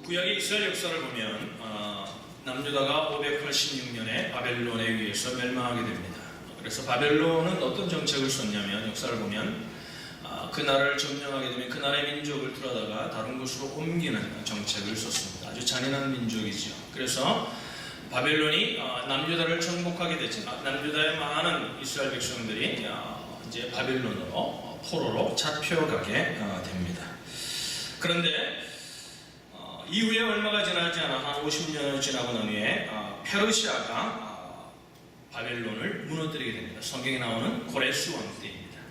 구약의 이스라엘 역사를 보면 남유다가 586년에 바벨론에 의해서 멸망하게 됩니다. 그래서 바벨론은 어떤 정책을 썼냐면 역사를 보면 그 나라를 점령하게 되면 그 나라의 민족을 들어다가 다른 곳으로 옮기는 정책을 썼습니다. 아주 잔인한 민족이죠. 그래서 바벨론이 남유다를 정복하게 되지만 남유다의 많은 이스라엘 백성들이 이제 바벨론으로 포로로 잡혀가게 됩니다. 그런데 이후에 얼마가 지나지 않아 한 50년을 지나고 난 후에 페르시아가 바벨론을 무너뜨리게 됩니다. 성경에 나오는 고레스 왕 때입니다.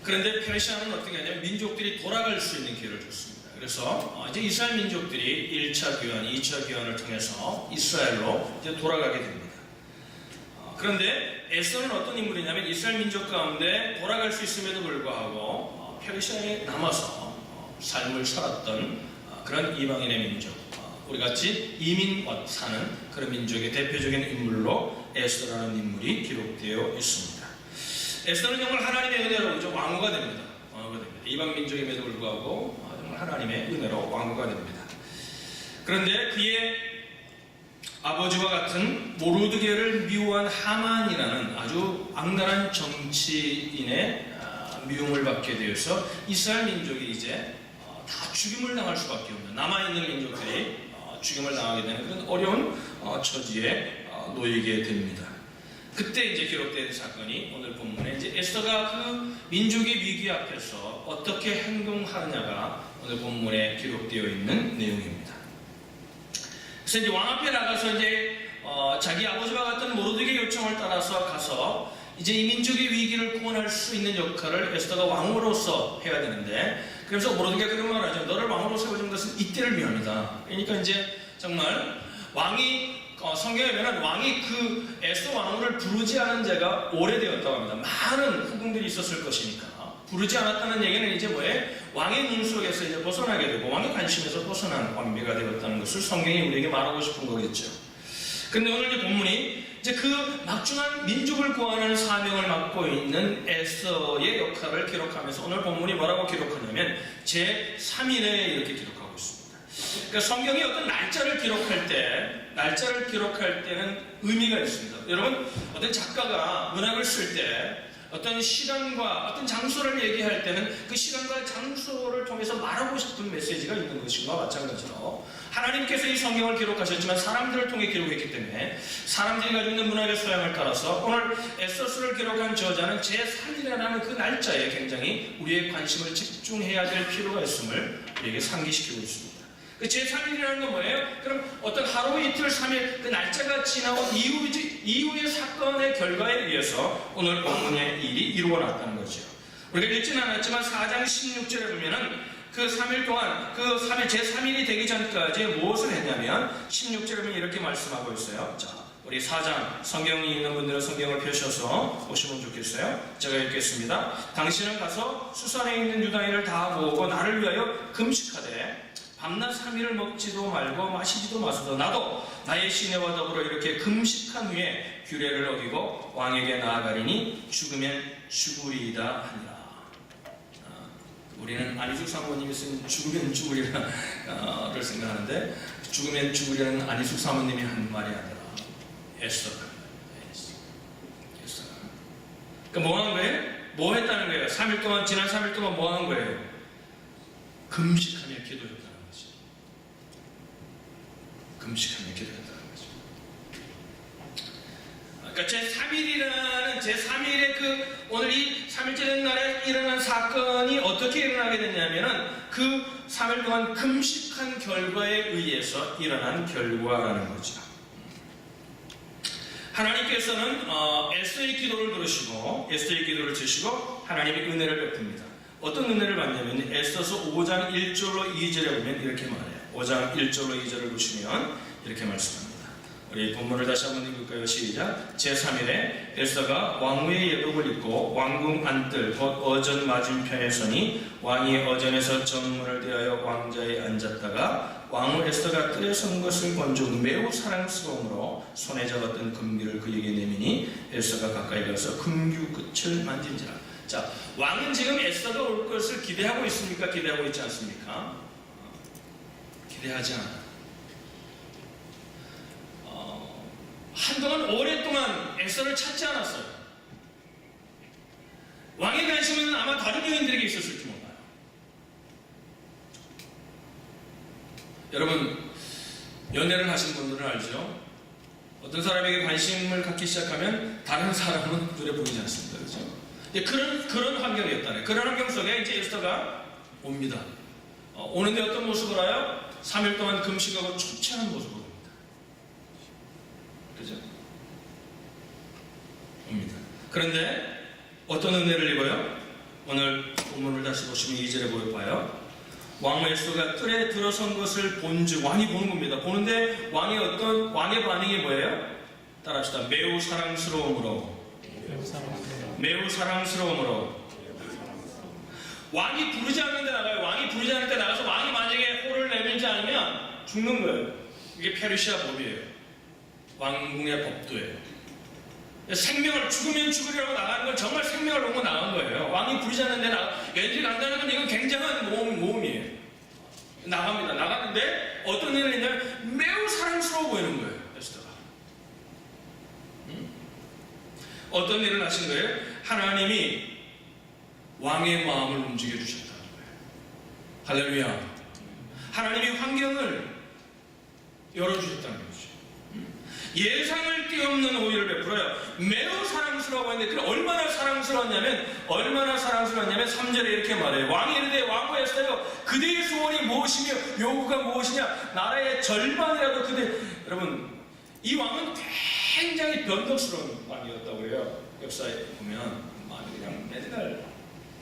그런데 페르시아는 어떻게 하냐면 민족들이 돌아갈 수 있는 기회를 줬습니다. 그래서 이제 이스라엘 민족들이 1차 교환, 2차 교환을 통해서 이스라엘로 이제 돌아가게 됩니다. 그런데 에서는 어떤 인물이냐면 이스라엘 민족 가운데 돌아갈 수 있음에도 불구하고 페르시아에 남아서 삶을 살았던 그런 이방인의 민족, 우리같이 이민 사는 그런 민족의 대표적인 인물로 에스더라는 인물이 기록되어 있습니다. 에스더는 정말 하나님의 은혜로 왕후가 됩니다. 이방 민족임에도 불구하고 정말 하나님의 은혜로 왕후가 됩니다. 그런데 그의 아버지와 같은 모르드게를 미워한 하만이라는 아주 악랄한 정치인의 미움을 받게 되어서 이스라엘 민족이 이제 다 죽임을 당할 수밖에 없는, 남아있는 민족들이 죽임을 당하게 되는 그런 어려운 처지에 놓이게 됩니다. 그때 이제 기록된 사건이 오늘 본문에 이제 에스더가 그 민족의 위기 앞에서 어떻게 행동하느냐가 오늘 본문에 기록되어 있는 내용입니다. 그래서 이제 왕 앞에 나가서 이제 자기 아버지와 같은 모르드게 요청을 따라서 가서 이제 이 민족의 위기를 구원할 수 있는 역할을 에스더가 왕으로서 해야 되는데, 그래서 모르드게가 그런 말을 하죠. 너를 왕으로 세워준 것은 이때를 위함이다. 그러니까 이제 정말 왕이 성경에 보면 왕이 그 에스더 왕후를 부르지 않은 지가 오래되었다고 합니다. 많은 후궁들이 있었을 것이니까 부르지 않았다는 얘기는 이제 뭐예요? 왕의 눈 속에서 이제 벗어나게 되고 왕의 관심에서 벗어난 왕비가 되었다는 것을 성경이 우리에게 말하고 싶은 거겠죠. 근데 오늘 이제 본문이 이제 그 막중한 민족을 구하는 사명을 맡고 있는 에스더의 역할을 기록하면서 오늘 본문이 뭐라고 기록하냐면 제3일에 이렇게 기록하고 있습니다. 그러니까 성경이 어떤 날짜를 기록할 때는 의미가 있습니다. 여러분, 어떤 작가가 문학을 쓸 때 어떤 시간과 어떤 장소를 얘기할 때는 그 시간과 장소를 통해서 말하고 싶은 메시지가 있는 것과 마찬가지로 하나님께서 이 성경을 기록하셨지만 사람들을 통해 기록했기 때문에 사람들이 가지고 있는 문학의 소양을 따라서 오늘 에스더서를 기록한 저자는 제3일이라는 그 날짜에 굉장히 우리의 관심을 집중해야 될 필요가 있음을 우리에게 상기시키고 있습니다. 그 제3일이라는 건 뭐예요? 그럼 어떤 하루, 이틀, 3일 그 날짜가 지나온 이후의 사건의 결과에 의해서 오늘 본문의 일이 이루어났다는 거죠. 우리가 읽지는 않았지만 4장 16절에 보면은 그 3일 동안 그 3일 제3일이 되기 전까지 무엇을 했냐면 16절에 보면 이렇게 말씀하고 있어요. 자, 우리 4장 성경이 있는 분들은 성경을 펴셔서 보시면 좋겠어요. 제가 읽겠습니다. 당신은 가서 수산에 있는 유다인을 다 모으고 나를 위하여 금식하되 밤낮 3일을 먹지도 말고 마시지도 마소서. 나도 나의 시내와 더불어 이렇게 금식한 후에 규례를 어기고 왕에게 나아가리니 죽으면 죽으리이다 하니라. 우리는 안희숙 사모님이 쓴 죽으면 죽으리라를 생각하는데 죽으면 죽으리라는 안희숙 사모님이 한 말이 아니라 에스더가. 그러니까 뭐 한 거예요? 뭐 했다는 거예요? 3일 동안, 지난 3일 동안 뭐 한 거예요? 금식하며 기도했다. 금식하며 기도했다는 거죠. 그러니까 제3일의 그 오늘 이 3일째 된 날에 일어난 사건이 어떻게 일어나게 됐냐면은 그 3일 동안 금식한 결과에 의해서 일어난 결과라는 거죠. 하나님께서는 에스더의 기도를 들으시고 에스더의 기도를 드시고 하나님의 은혜를 베풉니다. 어떤 은혜를 받냐면 에스더서 5장 1절로 2절에 보면 이렇게 말해요. 5장 1절로 2절을 보시면 이렇게 말씀합니다. 우리 본문을 다시 한번 읽을까요? 시작. 제3일에 에스더가 왕후의 예복을 입고 왕궁 안뜰 곧 어전 맞은편에 서니 왕이 어전에서 전문을 대하여 왕자에 앉았다가 왕후 에스더가 뜰에 선 것을 본 중 매우 사랑스러움으로 손에 잡았던 금귀를 그에게 내미니 에스더가 가까이 가서 금규 끝을 만진지라. 자, 왕은 지금 에스더가 올 것을 기대하고 있습니까? 기대하고 있지 않습니까? 기대하지 않아요. 한동안 오랫동안 에스더를 찾지 않았어요. 왕의 관심은 아마 다른 여인들에게 있었을지 몰라요. 여러분, 연애를 하신 분들은 알죠? 어떤 사람에게 관심을 갖기 시작하면 다른 사람은 눈에 보이지 않습니다. 그렇죠? 그런 환경이었다네. 그런 환경 속에 이제 에스더가 옵니다. 오는데 어떤 모습을 하여 3일 동안 금식하고 초췌한 모습으로 옵니다. 그죠? 옵니다. 그런데 어떤 은혜를 입어요? 오늘 본문을 다시 보시면 2절에 보여봐요. 왕 에스더가 뜰에 들어선 것을 본즉, 왕이 보는 겁니다. 보는데 왕의 반응이 뭐예요? 따라합시다. 매우 사랑스러움으로. 매우 사랑스러움으로. 왕이 부르지 않는 데 나가요. 왕이 부르지 않는 데 나가서 왕이 만약에 호를 내밀지 않으면 죽는 거예요. 이게 페르시아 법이에요. 왕궁의 법도예요. 생명을 죽으면 죽으려고 나가는 건 정말 생명을 놓고 나간 거예요. 왕이 부르지 않는 데 왠지 간다는 건 이건 굉장한 모험이에요. 나갑니다. 나갔는데 어떤 일을 했냐면 매우 사랑스러워 보이는 거예요. 에스더가. 어떤 일을 하신 거예요? 하나님이 왕의 마음을 움직여 주셨다는 거예요. 할렐루야. 하나님이 환경을 열어주셨다는 거죠. 예상을 뛰어넘는 호의를 베풀어요. 매우 사랑스러워 보이는데, 그럼 얼마나 사랑스러웠냐면 3절에 이렇게 말해요. 왕이 이르되 왕후 에스더여, 그대의 소원이 무엇이며 요구가 무엇이냐? 나라의 절반이라도 여러분, 이 왕은 굉장히 변덕스러운 왕이었다고 해요. 역사에 보면 마음이 그냥 맨날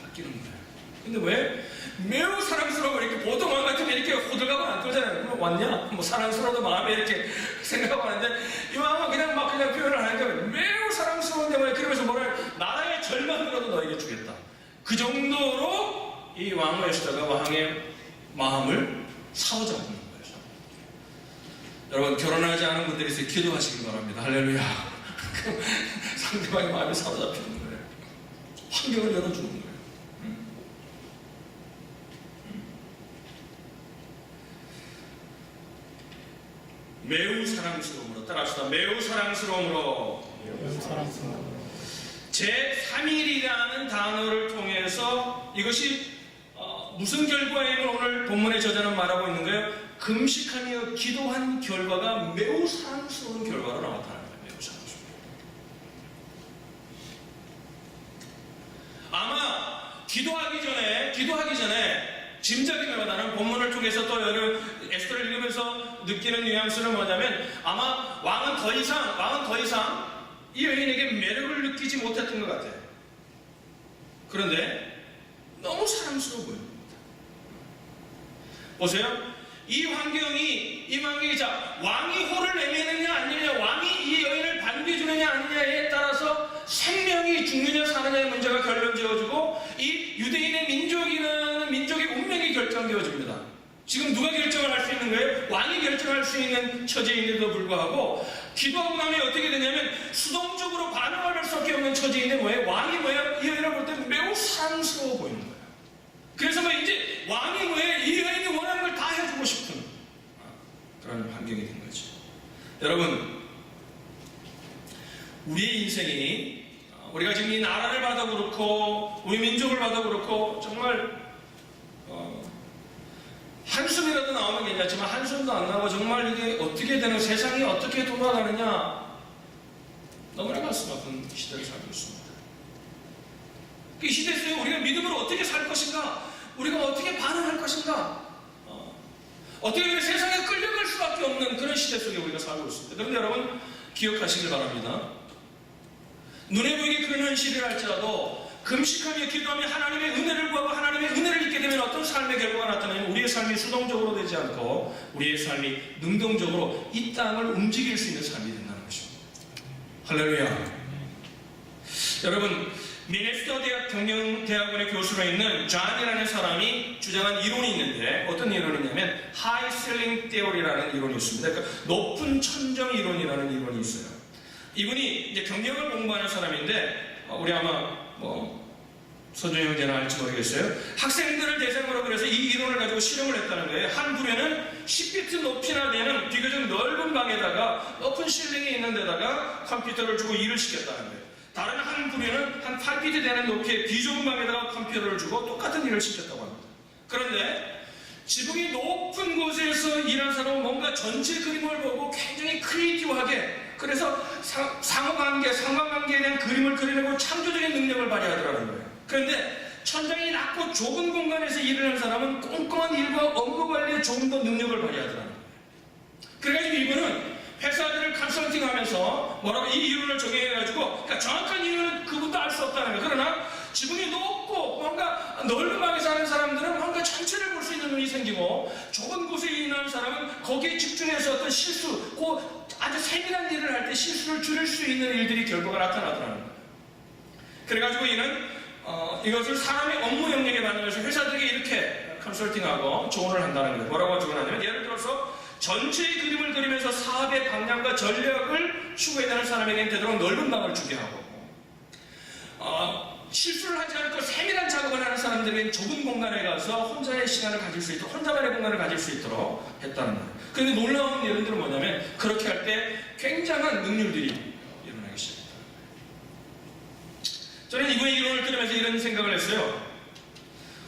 바뀌는 거예요. 근데 왜? 매우 사랑스러워. 이렇게 보통 왕 같으면 이렇게 호들갑을 안 떨잖아요. 그럼 왔냐? 뭐 사랑스러워도 마음에 이렇게 생각하고 하는데, 이 왕은 그냥 표현을 하니까 매우 사랑스러운데 뭐 그러면서 나라의 절반이라도 너에게 주겠다. 그 정도로 이 왕후 에스더가 왕의 마음을 사로잡는 거예요. 여러분, 결혼하지 않은 분들이 있어요. 기도하시길 바랍니다. 할렐루야. 상대방의 마음이 사로잡히는 거예요. 환경을 열어주는 거예요. 매우 사랑스러움으로. 따라합시다. 매우 사랑스러움으로. 제3일이라는 단어를 통해서 이것이 무슨 결과임을 오늘 본문의 저자는 말하고 있는 거예요? 금식하며 기도한 결과가 매우 사랑스러운 결과로 나왔다는 거예요. 매우 사랑스러운. 아마 기도하기 전에 짐작이면 나는 본문을 통해서 또 에스더를 읽으면서 느끼는 뉘앙스는 뭐냐면, 아마 왕은 더 이상 이 여인에게 매력을 느끼지 못했던 것 같아요. 그런데 너무 사랑스러워 보입니다. 보세요. 이 환경이 자, 왕이 호를 내미느냐 아니느냐, 왕이 이 여인을 반겨주느냐 아니냐에 따라서 생명이 죽느냐 사느냐의 문제가 결론지어지고, 이 유대인의 민족의 운명이 결정되어집니다. 지금 누가 결정을 할 수 있는 거예요? 왕이 결정할 수 있는 처지인데도 불구하고, 기도하고 나면 어떻게 되냐면 수동적으로 반응할 수밖에 없는 처지인데 뭐예요? 왕이 뭐예요? 이 여인을 볼 때 매우 사랑스러워 보이는 거예요. 그래서 이제 왕이 뭐예요? 이 여인이 원하는 걸 다 해주고 싶은 그런 환경이 된 거죠. 여러분, 우리의 인생이, 우리가 지금 이 나라를 봐도 그렇고 우리 민족을 봐도 그렇고 정말 한숨이라도 나오면 괜찮지만 한숨도 안 나오고 정말 이게 어떻게 되는, 세상이 어떻게 돌아가느냐, 너무나 가슴 아픈 시대를 살고 있습니다. 그 시대 속에 우리가 믿음으로 어떻게 살 것인가, 우리가 어떻게 반응할 것인가, 어떻게 세상에 끌려갈 수밖에 없는 그런 시대 속에 우리가 살고 있습니다. 그런데 여러분, 기억하시길 바랍니다. 눈에 보이게 그런 현실을 할지라도 금식하며 기도하며 하나님의 은혜를 구하고 하나님의 은혜를 잊게 되면 어떤 삶의 결과가 나타나면 우리의 삶이 수동적으로 되지 않고 우리의 삶이 능동적으로 이 땅을 움직일 수 있는 삶이 된다는 것입니다. 할렐루야. 여러분, 미네소타 대학 경영대학원의 교수로 있는 존이라는 사람이 주장한 이론이 있는데, 어떤 이론이냐면 하이 셀링 테오리라는 이론이 있습니다. 그러니까 높은 천정 이론이라는 이론이 있어요. 이분이 이제 경영을 공부하는 사람인데, 우리 아마 서준 형제는 알지 모르겠어요. 학생들을 대상으로 그래서 이 이론을 가지고 실험을 했다는 거예요. 한 부에는 10피트 높이나 되는 비교적 넓은 방에다가 높은 실링이 있는 데다가 컴퓨터를 주고 일을 시켰다는 거예요. 다른 한 부에는 한 8피트 되는 높이의 비좁은 방에다가 컴퓨터를 주고 똑같은 일을 시켰다고 합니다. 그런데 지붕이 높은 곳에서 일하는 사람은 뭔가 전체 그림을 보고 굉장히 크리에이티브하게, 그래서 상호관계, 상관관계에 대한 그림을 그리려고 창조적인 능력을 발휘하더라는 거예요. 그런데 천장이 낮고 좁은 공간에서 일을 하는 사람은 꼼꼼한 일과 업무 관리에 조금 더 능력을 발휘하더라는 거예요. 그래가지고 이분은 회사들을 컨설팅하면서 뭐라고 이 이론을 적용해가지고, 그러니까 정확한 이유는 그분도 알 수 없다는 거예요. 그러나 지붕이 높고 뭔가 넓은 방에서 하는 사람들은 뭔가 전체를 볼 수 있는 눈이 생기고, 좁은 곳에 있는 사람은 거기에 집중해서 어떤 실수, 그 아주 세밀한 일을 할 때 실수를 줄일 수 있는 일들이 결과가 나타나더라는 거예요. 그래가지고 이는 이것을 사람의 업무 영역에 반영해서 회사들에게 이렇게 컨설팅하고 조언을 한다는 거예요. 뭐라고 조언하냐면, 예를 들어서 전체의 그림을 그리면서 사업의 방향과 전략을 추구해야 되는 사람에게는 되도록 넓은 방을 주게 하고, 실수를 하지 않고 세밀한 작업을 하는 사람들에게는 좁은 공간에 가서 혼자의 시간을 가질 수 있도록, 혼자만의 공간을 가질 수 있도록 했다는 거예요. 그런데 놀라운 예언들은 뭐냐면, 그렇게 할 때 굉장한 능률들이 일어나기 시작했다. 저는 이분의 이론을 들으면서 이런 생각을 했어요.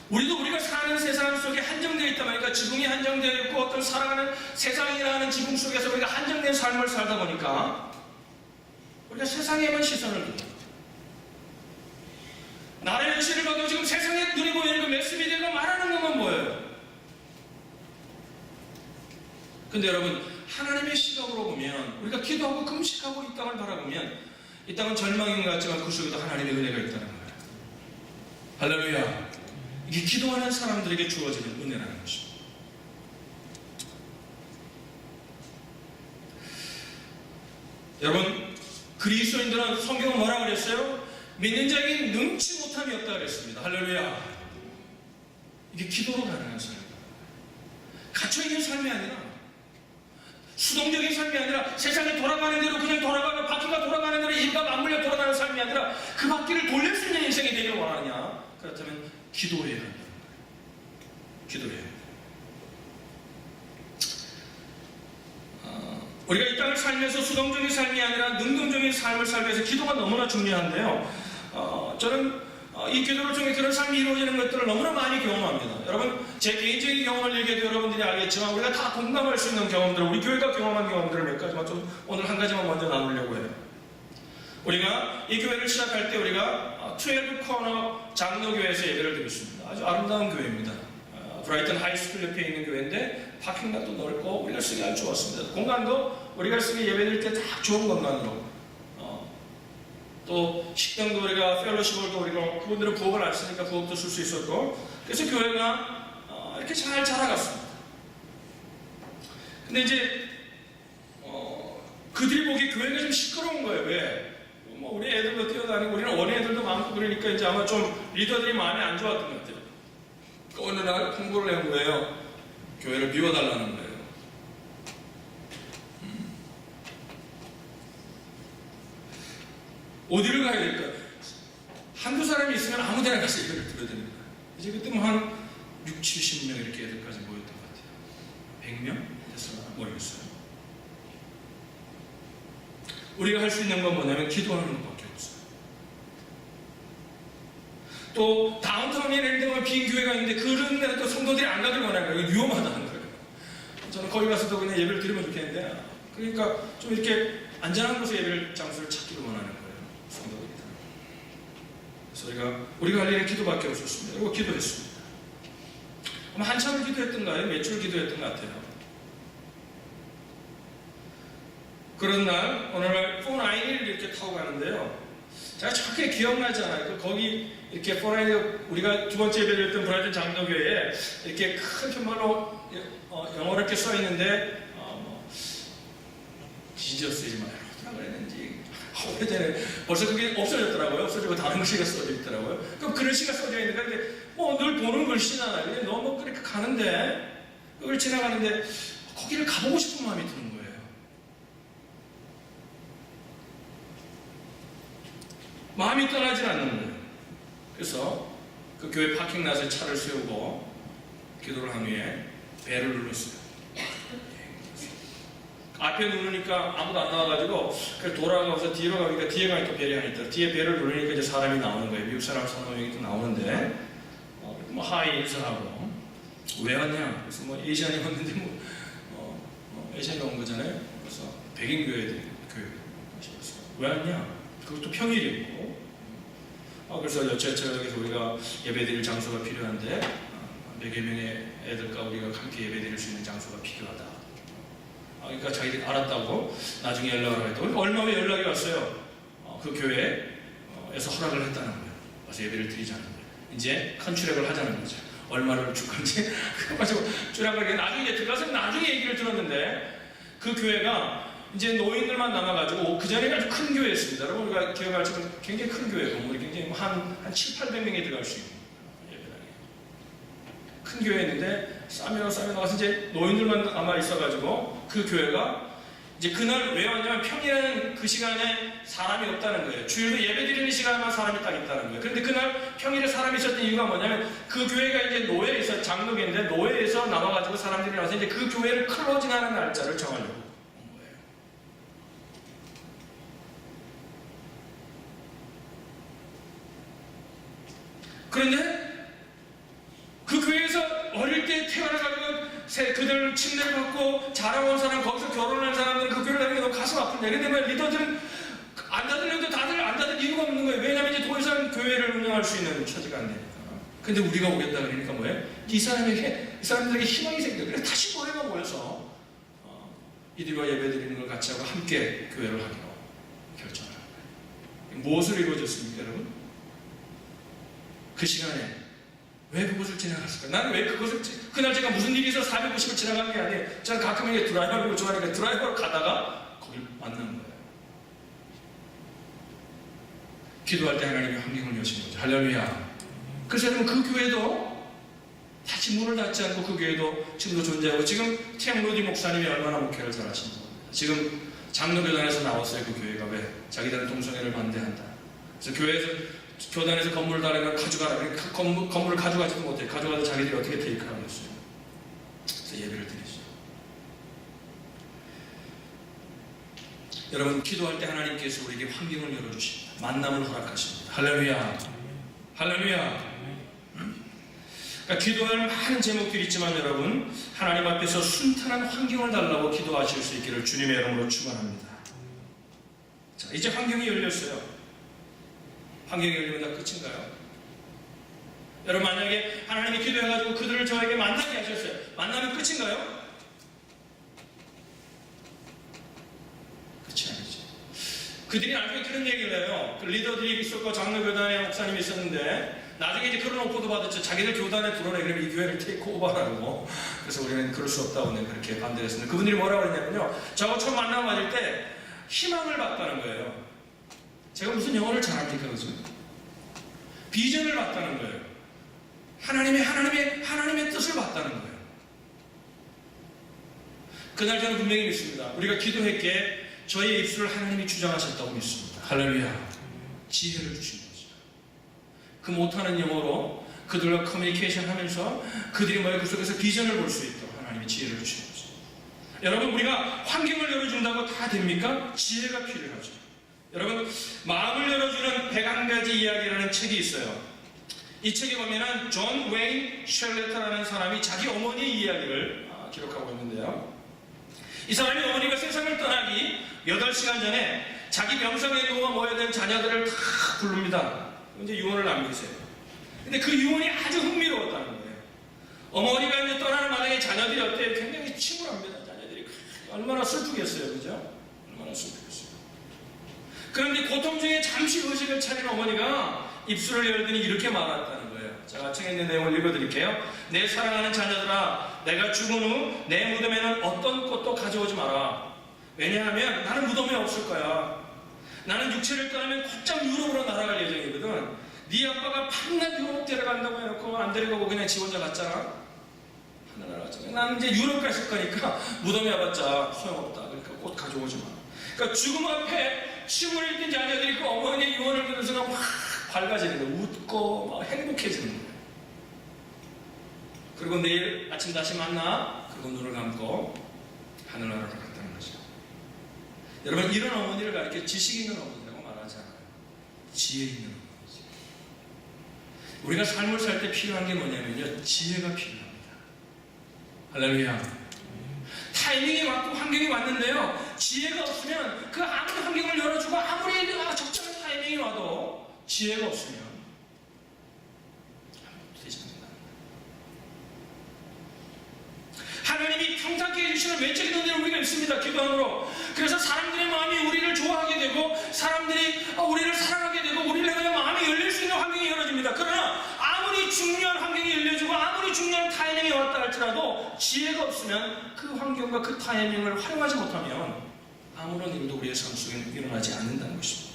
우리가 사는 세상 속에 한정되어 있다 보니까, 지붕이 한정되어 있고 어떤 살아가는 세상이라는 지붕 속에서 우리가 한정된 삶을 살다 보니까 우리가 세상에만 시선을 두고, 나라의 현실을 봐도 지금 세상에 눈에 보이는 그 매스미디어가 말하는 것만 보여요. 근데 여러분, 하나님의 시각으로 보면, 우리가 기도하고 금식하고 이 땅을 바라보면 이 땅은 절망인 것 같지만 그 속에도 하나님의 은혜가 있다는 거예요. 할렐루야. 이게 기도하는 사람들에게 주어지는 은혜라는 것입니다. 여러분, 그리스도인들은 성경은 뭐라고 그랬어요? 믿는 자에게 능치 못함이 없다 그랬습니다. 할렐루야. 이게 기도로 가능한 삶이다. 갇혀있는 삶이 아니라, 수동적인 삶이 아니라, 세상이 돌아가는 대로 그냥 돌아가는, 바퀴가 돌아가는 대로 일과 맞물려 돌아가는 삶이 아니라 그 바퀴를 돌릴 수 있는 인생이 되기를 원하느냐? 그렇다면 기도해야 한다. 기도해야 한다. 우리가 이 땅을 살면서 수동적인 삶이 아니라 능동적인 삶을 살기 위해서 기도가 너무나 중요한데요. 저는 이 기도를 통해 그런 삶이 이루어지는 것들을 너무나 많이 경험합니다. 여러분, 제 개인적인 경험을 얘기해도 여러분들이 알겠지만, 우리가 다 공감할 수 있는 경험들, 우리 교회가 경험한 경험들을 몇 가지만 좀 오늘 한 가지만 먼저 나누려고 해요. 우리가 이 교회를 시작할 때 우리가 12 코너 장로교회에서 예배를 드렸습니다. 아주 아름다운 교회입니다. 브라이튼 하이스쿨 옆에 있는 교회인데 파킹도 넓고 우리가 쓰기 아주 좋았습니다. 공간도 우리가 쓰기 예배드릴 때 딱 좋은 공간으로, 또 식당도 우리가 펠로시홀도 우리가, 그분들은 부엌을 안 쓰니까 부엌도 쓸 수 있었고, 그래서 교회가 이렇게 잘 자라갔습니다. 근데 이제 그들이 보기에 교회가 좀 시끄러운 거예요. 왜? 뭐 우리 애들도 뛰어다니고 우리는 어린 애들도 많고 그러니까 이제 아마 좀 리더들이 마음이 안 좋았던 것 같아요. 어느 날 홍보를 한 거예요. 교회를 비워달라는 거예요. 어디를 가야 될까? 한두 사람이 있으면 아무 데나 가서 예배를 드려야 되는 거예요. 이제 그때 뭐 한 60, 70명 이렇게 애들까지 모였던 것 같아요. 100명? 됐었나? 모르겠어요. 우리가 할 수 있는 건 뭐냐면 기도하는 것밖에 없어요. 또 다운타운에 예를 들면 빈 교회가 있는데 그런 데는 또 성도들이 안 가길 원하는 거예요. 위험하다는 거예요. 저는 거기 가서도 그냥 예배를 드리면 좋겠는데, 그러니까 좀 이렇게 안전한 곳에 예배를 장소를 찾기를 원하는 거예요. 성도들이. 그래서 우리가 할 일은 기도밖에 없었습니다. 그리고 기도했습니다. 아마 한참을 기도했던가요? 몇 줄 기도했던 것 같아요. 그런 날, 어느 날 491을 이렇게 타고 가는데요. 제가 정확하게 기억나지 않아요. 거기 이렇게 491, 우리가 두 번째 예배를 했던 브라이튼 장로교회에 이렇게 큰 편말로 영어로 이렇게 써 있는데, 지저스이지 말고 뭐라 그랬는지 오래전에 벌써 그게 없어졌더라고요. 없어지고 다른 글씨가 써져 있더라고요. 그럼 글씨가 써져 있는 건데 늘 보는 글씨잖아요. 근데 너무 그렇게 가는데, 그걸 지나가는데 거기를 가보고 싶은 마음이 드는 거예요. 마음이 떠나질 않는 거예요. 그래서 그 교회 파킹랏에 차를 세우고 기도를 한 후에 벨을 눌렀어요. 앞에 누르니까 아무도 안 나와가지고 그래서 돌아가서 뒤로 가니까 뒤에 가니까 벨이 하나 있다. 뒤에 벨을 누르니까 이제 사람이 나오는 거예요. 미국 사람 3명이 또 나오는데 뭐 하이 인사하고 왜 왔냐? 그래서 뭐 에이시안이 왔는데 에이시안이 온 거잖아요. 그래서 백인 교회들 왜 왔냐? 그것도 평일이고 그래서 여차여차해서 우리가 예배드릴 장소가 필요한데 몇 개 명의 애들과 우리가 함께 예배드릴 수 있는 장소가 필요하다. 그러니까 자기들이 알았다고 나중에 연락을 하겠다고. 얼마 후에 연락이 왔어요. 그 교회에서 허락을 했다는 거예요. 와서 예배를 드리자는 거예요. 이제 컨트랙을 하자는 거죠. 얼마를 줄 건지. 그래가지고 주라고 나중에 들어가서 나중에 얘기를 들었는데 그 교회가 이제 노인들만 남아가지고 그 전에 아주 큰 교회였습니다. 여러분 우리가 기억하시면 굉장히 큰 교회 건물이 굉장히 한 7, 800명이 들어갈 수 있는 예배당에 큰 교회였는데 싸면 나가서 이제 노인들만 남아 있어가지고 그 교회가 이제 그날 왜 왔냐면 평일에는 그 시간에 사람이 없다는 거예요. 주일도 예배 드리는 시간만 사람이 딱 있다는 거예요. 그런데 그날 평일에 사람이 있었던 이유가 뭐냐면 그 교회가 이제 노예에서 장로교인데 노예에서 남아가지고 사람들이 나와서 이제 그 교회를 클로징하는 날짜를 정하려고 온 거예요. 그런데 그 교회에서 어릴 때 태어나가지고 그들 침례를 받고 자라온 사람, 거기서 결혼한 사람들은 그 교회를 다니면 너무 가슴 아픈데. 근데 왜 리더들은 안 닫으려도 다들 안 닫을 이유가 없는 거예요. 왜냐하면 이제 더 이상 교회를 운영할 수 있는 처지가 안 되니까. 근데 우리가 오겠다 그러니까 뭐예요? 이 사람들에게 희망이 생겨요. 그래서 다시 교회가 모여서 이들과 예배 드리는 걸 같이 하고 함께 교회를 하기로 결정을 한 거예요. 무엇을 이루어졌습니까, 여러분? 그 시간에 왜 그곳을 지나갔을까? 나는 왜 그곳을 그날 제가 무슨 일이 있어서 450을 지나간 게 아니에요. 저는 가끔 이게 드라이버를 좋아하니까 드라이버로 가다가 거길 만난 거예요. 기도할 때 하나님이 환경을 여신 거죠. 할렐루야. 그래서 여러분 그 교회도 다시 문을 닫지 않고 그 교회도 지금도 존재하고 지금 태양로디 목사님이 얼마나 목회를 잘하시는 겁니다. 지금 장로교단에서 나왔어요. 그 교회가 왜? 자기들은 동성애를 반대한다. 그래서 교단에서 건물을 달아가 가져가라. 건물을 가져가지도 못해. 가져가도 자기들이 어떻게 테이크하겠어요. 그래서 예배를 드리죠. 여러분 기도할 때 하나님께서 우리에게 환경을 열어주십니다. 만남을 허락하십니다. 할렐루야. 할렐루야. 그러니까 기도할 많은 제목들이 있지만 여러분 하나님 앞에서 순탄한 환경을 달라고 기도하실 수 있기를 주님의 이름으로 축원합니다. 자, 이제 환경이 열렸어요. 환경이 열리면 다 끝인가요? 여러분 만약에 하나님이 기도해가지고 그들을 저에게 만나게 하셨어요. 만나면 끝인가요? 끝이 아니죠. 그들이 나중에 그런 얘기를 해요. 그 리더들이 있었고 장로교단의 목사님이 있었는데 나중에 이제 그런 오퍼도 받았죠. 자기들 교단에 들어오래. 그러면 이 교회를 테이크오버하라고. 그래서 우리는 그럴 수 없다고 그렇게 반대를 했습니다. 그분들이 뭐라고 그랬냐면요. 저하고 처음 만나고 맞을 때 희망을 봤다는 거예요. 제가 무슨 영어를 잘합니까? 그죠? 비전을 봤다는 거예요. 하나님의 뜻을 봤다는 거예요. 그날 저는 분명히 믿습니다. 우리가 기도했기에 저희의 입술을 하나님이 주장하셨다고 믿습니다. 할렐루야. 지혜를 주신 거죠. 그 못하는 영어로 그들과 커뮤니케이션 하면서 그들이 그 속에서 비전을 볼 수 있도록 하나님이 지혜를 주신 거죠. 여러분 우리가 환경을 열어준다고 다 됩니까? 지혜가 필요하죠. 여러분 마음을 열어주는 101가지 이야기라는 책이 있어요. 이 책에 보면은 존 웨인 셜레터라는 사람이 자기 어머니의 이야기를 기록하고 있는데요. 이 사람이 어머니가 세상을 떠나기 8시간 전에 자기 병상에 누워 모여야 된 자녀들을 다 부릅니다. 이제 유언을 남기세요. 근데 그 유언이 아주 흥미로웠다는 거예요. 어머니가 이제 떠나는 마당에 자녀들이 어때요? 굉장히 침울합니다. 자녀들이 얼마나 슬프겠어요, 그죠? 얼마나 슬프겠어요. 그런데 고통 중에 잠시 의식을 차린 어머니가 입술을 열더니 이렇게 말했다는 거예요. 제가 책에 있는 내용을 읽어드릴게요. 내 사랑하는 자녀들아, 내가 죽은 후 내 무덤에는 어떤 꽃도 가져오지 마라. 왜냐하면 나는 무덤에 없을 거야. 나는 육체를 떠나면 곧장 유럽으로 날아갈 예정이거든. 네 아빠가 밤낮 유럽 데려간다고 해놓고 안 데려가고 그냥 지 혼자 갔잖아. 하늘나라 갔잖아. 나는 이제 유럽 갔을 거니까 무덤에 와봤자 소용없다. 그러니까 꽃 가져오지 마. 그러니까 죽음 앞에 침을 흘린 자녀들이 그 어머니의 유언을 듣는 순간 확 밝아지는 거예요. 웃고 막 행복해지는 거예요. 그리고 내일 아침 다시 만나. 그리고 눈을 감고 하늘나라로 갔다는 거죠. 여러분, 이런 어머니를 가르쳐 지식 있는 어머니라고 말하지 않아요. 지혜 있는 어머니죠. 우리가 삶을 살 때 필요한 게 뭐냐면요, 지혜가 필요합니다. 할렐루야. 타이밍이 왔고 환경이 왔는데요, 지혜가 없으면 그 아무리 환경을 열어주고 아무리 적절한 타이밍이 와도 지혜가 없으면 아무것도 되지 않는다. 하나님이 평탄케 해주시는 외적인 은혜를 우리가 입습니다. 기도함으로. 그래서 사람들의 마음이 우리를 좋아하게 되고 사람들이 우리를 사랑하게 되고 우리를 향해 마음이 열릴 수 있는 환경이 열어집니다. 그러나 아무리 중요한 환경이 열려지고 아무리 중요한 타이밍이 왔다 할지라도 지혜가 없으면 그 환경과 그 타이밍을 활용하지 못하면 아무런 일도 우리의 삶 속에 일어나지 않는다는 것입니다.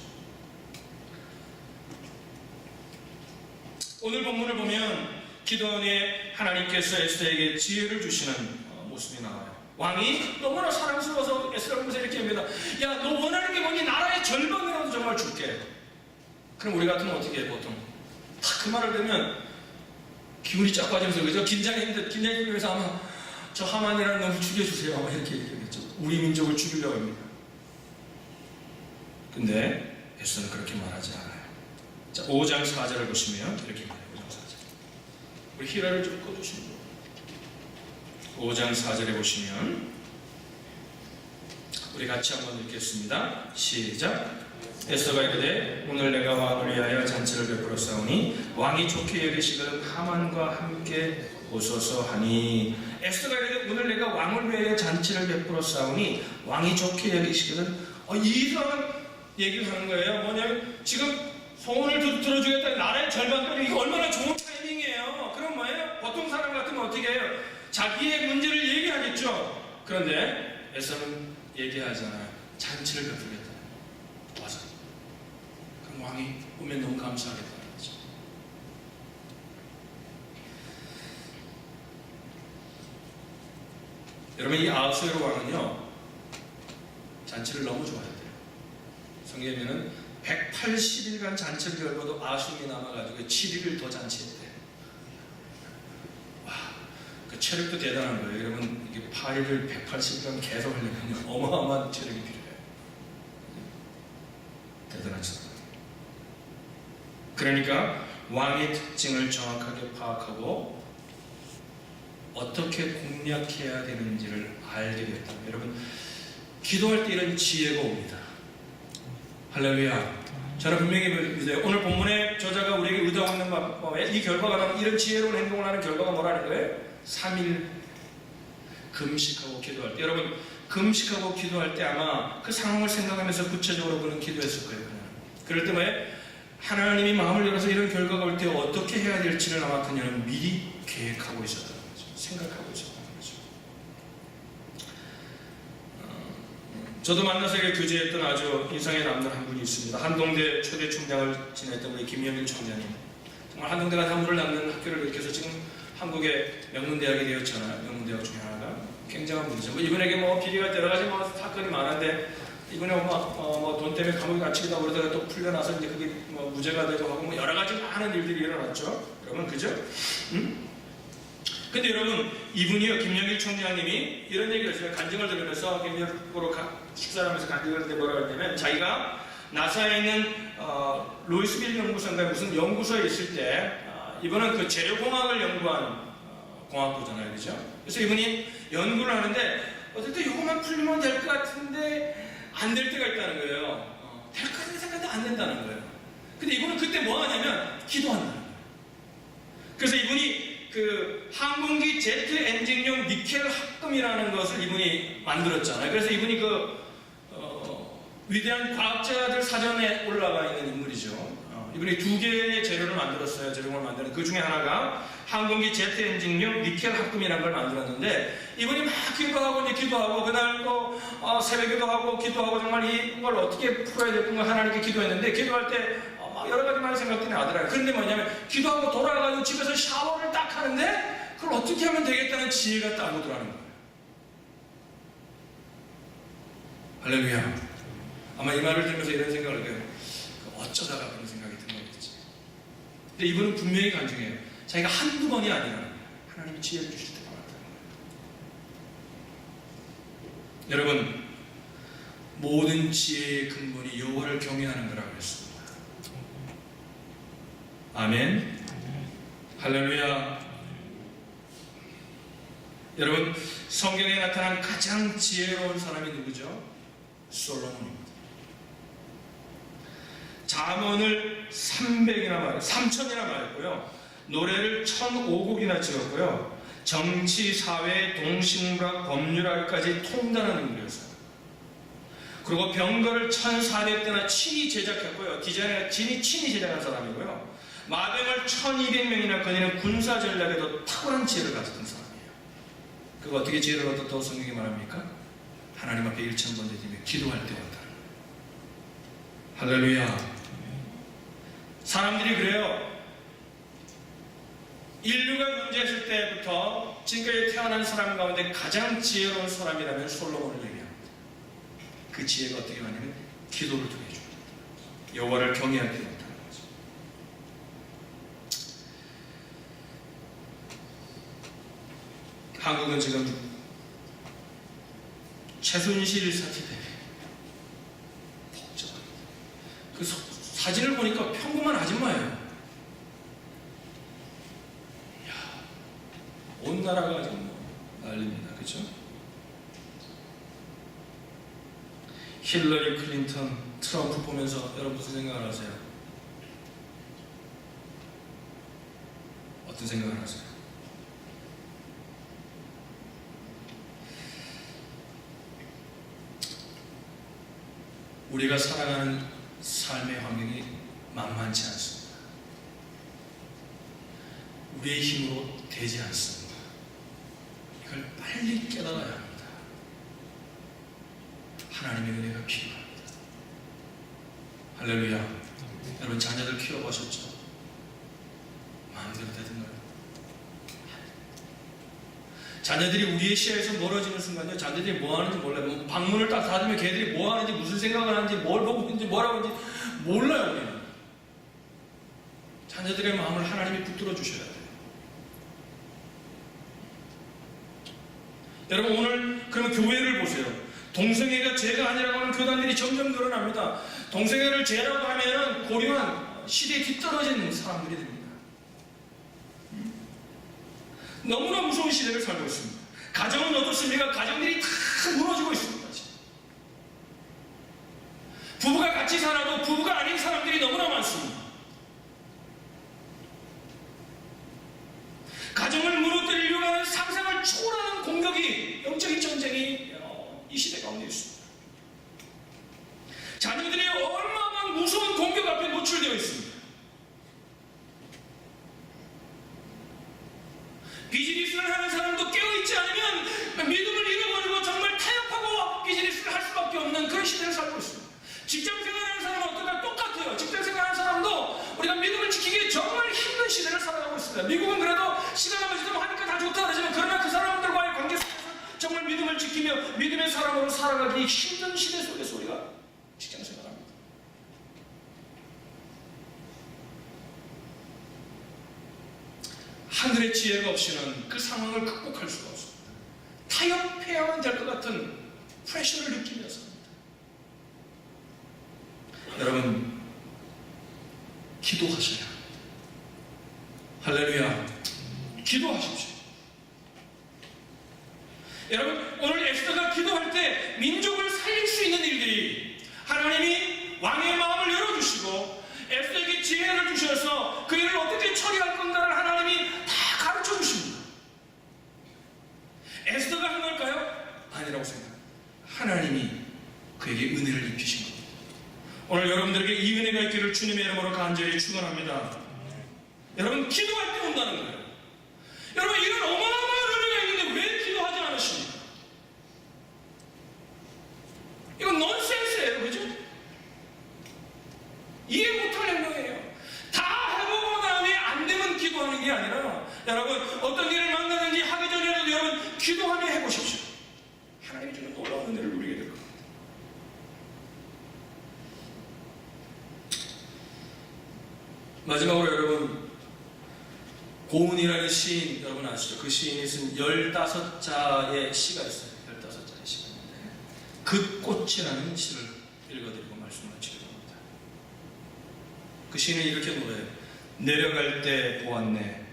오늘 본문을 보면 기도원에 하나님께서 에스더에게 지혜를 주시는 모습이 나와요. 왕이 너무나 사랑스러워서 에스더를 보면서 이렇게 합니다. 야, 너 원하는 게 뭐니? 나라의 절반이라도 정말 줄게. 그럼 우리 같으면 어떻게 해? 보통 딱 그 말을 들으면 기운이 쫙 빠지면서, 그죠? 긴장해서 아마 저 하만이라는 놈을 죽여주세요. 아마 이렇게 얘기하겠죠. 우리 민족을 죽이려고 합니다. 근데 에스더는 그렇게 말하지 않아요. 자, 5장 4절을 보시면 이렇게 말해요. 5장 4절. 우리 히라를 좀 꺼주시면 5장 4절에 보시면 우리 같이 한번 읽겠습니다. 시작. 에스더가 이르되 오늘 내가 왕을 위하여 잔치를 베풀었사오니 왕이 좋게 여기시거든 하만과 함께 오소서 하니. 에스더가 이르되 오늘 내가 왕을 위하여 잔치를 베풀었사오니 왕이 좋게 여기시거든. 이런 얘기를 하는 거예요. 뭐냐면 지금 소원을 들어주겠다는 나라의 절반까지. 이거 얼마나 좋은 타이밍이에요. 그럼 뭐예요? 보통 사람 같으면 어떻게 해요? 자기의 문제를 얘기하겠죠. 그런데 에스더는 얘기하잖아요. 잔치를 베풀겠다. 와서. 그럼 왕이 오면 너무 감사하겠다는 거죠. 여러분, 이 아하수에로 왕은요, 잔치를 너무 좋아했대요. 성경에는 180일간 잔치를 열고도 아쉬움이 남아가지고 7일을 더 잔치했대요. 와, 그 체력도 대단한 거예요. 여러분, 이게 파리를 180일간 계속 하려면 어마어마한 체력이 필요해요. 대단하죠. 그러니까 왕의 특징을 정확하게 파악하고 어떻게 공략해야 되는지를 알게 됐다. 여러분, 기도할 때 이런 지혜가 옵니다. 할렐루야. 저는 분명히 믿어요. 오늘 본문의 저자가 우리에게 의도하고 있는 바에 이 결과가 나면 이런 지혜로운 행동을 하는 결과가 뭐라는 거예요? 3일 금식하고 기도할 때. 여러분, 금식하고 기도할 때 아마 그 상황을 생각하면서 구체적으로 그는 기도했을 거예요. 그럴 때 뭐예요? 하나님이 마음을 열어서 이런 결과가 올 때 어떻게 해야 될지를 아마 그녀는 미리 계획하고 있었다는 거죠. 생각하고 있었다는 거죠. 저도 만나서 교제했던 아주 인상에 남는 한 분이 있습니다. 한동대 초대 총장을 지냈던 우리 김영일 총장님. 정말 한동대가 한물을 남는 학교를 일으켜서 지금 한국의 명문대학이 되었잖아요. 명문대학 중에 하나가. 굉장한 분이죠. 이분에게 비리가 여러 가지 사건이 많은데 이번에 돈 때문에 감옥에 갇히기도 하고 그러다가 또 풀려나서 이제 그게 무죄가 되고 하고 여러 가지 많은 일들이 일어났죠. 여러분, 그죠? 근데 여러분, 이분이요, 김영일 총장님이 이런 얘기를 했어요. 간증을 들으면서 김영일으로 식사를 하면서 간증을 들을 때 뭐라고 했냐면 자기가 나사에 있는 루이스빌 연구소인가 무슨 연구소에 있을 때 이분은 그 재료공학을 연구한 공학부잖아요. 그죠? 그래서 이분이 연구를 하는데 어떨 때 이것만 풀리면 될 것 같은데 안 될 때가 있다는 거예요. 될 것 같은 생각도 안 된다는 거예요. 근데 이분은 그때 뭐 하냐면 기도한다는 거예요. 그래서 이분이 그 항공기 제트 엔진용 니켈 합금이라는 것을 이분이 만들었잖아요. 그래서 이분이 위대한 과학자들 사전에 올라가 있는 인물이죠. 이분이 2개의 재료를 만들었어요. 재료를 만드는 그 중에 하나가 항공기 제트 엔진용 니켈 합금이라는 걸 만들었는데 이분이 막 기도하고 그날 또 새벽에도 하고 기도하고 정말 이걸 어떻게 풀어야 될 건가 하나님께 기도했는데 기도할 때 막 여러 가지 많은 생각들이 나더라고요. 그런데 뭐냐면 기도하고 돌아가서 집에서 샤워를 딱 하는데 그걸 어떻게 하면 되겠다는 지혜가 딱 오더라는 거예요. 할렐루야. 아마 이 말을 들으면서 이런 생각을 해요. 어쩌다가 그런 생각이 든 거겠지. 근데 이분은 분명히 간증해요. 자기가 한두 번이 아니라 하나님이 지혜를 주실 때가 많다는 거예요. 여러분, 모든 지혜의 근본이 여호와를 경외하는 거라고 했습니다. 아멘. 할렐루야. 여러분, 성경에 나타난 가장 지혜로운 사람이 누구죠? 솔로몬입니다. 잠언을 3,000이나 말했고요. 노래를 1,005곡이나 찍었고요. 정치, 사회, 동식물학, 법률학까지 통달하는 인물이었어요. 그리고 병거를 1,400대나 친히 제작했고요. 친히 제작한 사람이고요. 마병을 1,200명이나 거니는 군사 전략에도 탁월한 지혜를 가졌던 사람이에요. 그가 어떻게 지혜를 얻었다고 성경이 말합니까? 하나님 앞에 일천번제되며 기도할 때 얻었다. 할렐루야. 사람들이 그래요. 인류가 존재했을 때부터 지금까지 태어난 사람 가운데 가장 지혜로운 사람이라면 솔로몬을 얘기합니다. 그 지혜가 어떻게 하냐면 기도를 통해 줍니다. 여호와를 경외할 필요가 없다는 거죠. 한국은 지금 최순실 사태 때문에 복잡합니다. 그 사진을 보니까 평범한 아줌마예요. 온 나라가 지금 난립니다. 그렇죠? 힐러리 클린턴, 트럼프 보면서 여러분 무슨 생각을 하세요? 어떤 생각을 하세요? 우리가 살아가는 삶의 환경이 만만치 않습니다. 우리의 힘으로 되지 않습니다. 이걸 빨리 깨달아야 합니다. 하나님의 은혜가 필요합니다. 할렐루야. 여러분, 자녀들 키워보셨죠? 마음대로 되든가요? 자녀들이 우리의 시야에서 멀어지는 순간요, 자녀들이 뭐 하는지 몰라요. 방문을 딱 닫으면 걔들이 뭐 하는지, 무슨 생각을 하는지, 뭘 보고 있는지, 뭐라고 하는지 몰라요. 우리는. 자녀들의 마음을 하나님이 붙들어 주셔야 돼요. 여러분, 오늘 그러면 교회를 보세요. 동성애가 죄가 아니라고 하는 교단들이 점점 늘어납니다. 동성애를 죄라고 하면은 고려한 시대에 뒤떨어진 사람들이 됩니다. 너무나 무서운 시대를 살고 있습니다. 가정은 어떻습니까? 가정들이 다 무너지고 있습니다. 지금. 부부가 같이 살아도 부부가 아닌 사람들이 너무나 많습니다. 가정을 무너뜨리려고 하는 상상을 초월하는 공격이, 영적인 전쟁이 이 시대 가운데 있습니다. 자녀들이 얼마나 무서운 공격 앞에 노출되어 있습니다. 비즈니스를 하는 사람도 깨어있지 않으면 믿음을 잃어버리고 정말 타협하고 비즈니스를 할 수밖에 없는 그런 시대를 살고 있습니다. 직장생활하는 사람은 어떨까? 똑같아요. 직장생활하는 사람도 우리가 믿음을 지키기 위해 정말 힘든 시대를 살아가고 있습니다. 미국은 그래도 시간 한번 좀 하니까 다 좋다 그러지만, 그러나 그 사람들과의 관계 속에서 정말 믿음을 지키며 믿음의 사람으로 살아가기 힘든 시대 속에서 우리가 직장생활합니다. 하늘의 지혜가 없이는 그 상황을 극복할 수가 없습니다. 타협해야만 될 것 같은 프레셔를 느끼면서입니다. 여러분, 기도하셔야 합니다. 할렐루야. 기도하십시오. 여러분, 오늘 에스더가 기도할 때 민족을 살릴 수 있는 일들이, 하나님이 왕의 마음을 열어주시고 에스더에게 지혜를 주셔서 그 일을 어떻게 처리할 건가를 하나님이 다 가르쳐 주십니다. 에스더가 한 걸까요? 아니라고 생각합니다. 하나님이 그에게 은혜를 입히신 겁니다. 오늘 여러분들에게 이 은혜가 있기를 주님의 이름으로 간절히 축원합니다. 여러분, 기도할 때 온다는 거예요. 여러분, 이런 어마어마한 은혜가 있는데 왜 기도하지 않으십니까? 이건 넌센스예요. 그죠? 이해 못할 행동이에요. 다 해보고 나면 안 되면 기도하는 게 아니라, 여러분, 어떤 일을 만나든지 하기 전에라도 여러분 기도하며 해보십시오. 하나님이 주는 놀라운 은혜를 누리게 될 겁니다. 마지막으로 여러분, 고운이라는 시인 여러분 아시죠? 그 시인이 쓴 15자의 시가 있어요. 15자의 시가 있는데 그 꽃이라는 시를 읽어드리고 말씀을 마치려고 합니다. 그 시인은 이렇게 노래해요. 내려갈 때 보았네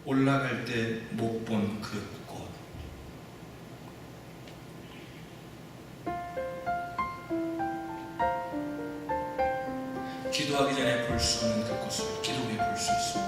올라갈 때 못 본 그 꽃. 기도하기 전에 볼 수 없는 그 꽃을 기도 후에 볼 수 있습니다.